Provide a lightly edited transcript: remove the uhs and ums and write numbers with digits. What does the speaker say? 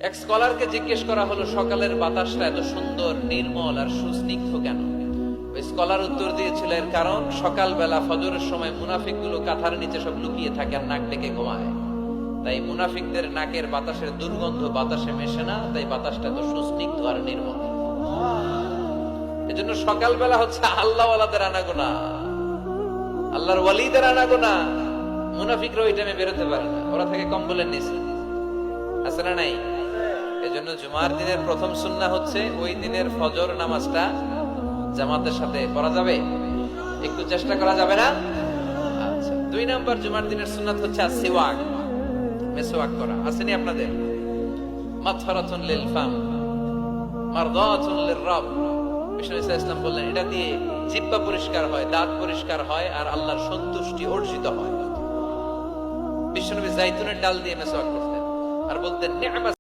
এক স্কলারকে জিজ্ঞেস করা হলো সকালের বাতাসটা এত সুন্দর নির্মল আর সুস্নিগ্ধ কেন? ওই স্কলার উত্তর দিয়েছিল এর কারণ সকালবেলা ফজরের সময় মুনাফিক গুলো কাঁথার নিচে সব লুকিয়ে থাকে আর নাক ডেকে ঘুমায়, তাই মুনাফিকদের নাকের বাতাসের দুর্গন্ধ বাতাসে মেশে না, তাই বাতাসটা এত সুস্নিগ্ধ আর নির্মল। এজন্য সকালবেলা হচ্ছে আল্লাহ ওয়ালাদের আনাগোনা, আল্লাহর ওয়ালিদের আনাগোনা। মুনাফিকরা ওই টাইমে বেরোতে পারে না, ওরা থাকে কম্বলের নিচে, আছে না নাই? এজন্য জুমার দিনের প্রথম সুন্নাহ হচ্ছে ওই দিনের ফজর নামাজটা জামাতের সাথে পড়া যাবে, একটু চেষ্টা করা যাবে না? আচ্ছা, 2 নম্বর জুমার দিনের সুন্নাত হচ্ছে সিওয়াক, মেসওয়াক করা। আসেনি আপনাদের? মাতফারাতুন লিল ফাম মারদাতুন লির-রব। বিষ্ণু ইসলাম বললেন এটা দিয়ে জিহ্বা পরিষ্কার হয়, দাঁত পরিষ্কার হয় আর আল্লাহর সন্তুষ্টি অর্জিত হয়। বিশ্বনবী জাইতুনের ডাল দিয়ে মেসওয়াক করতেন আর বলতেন নি'মা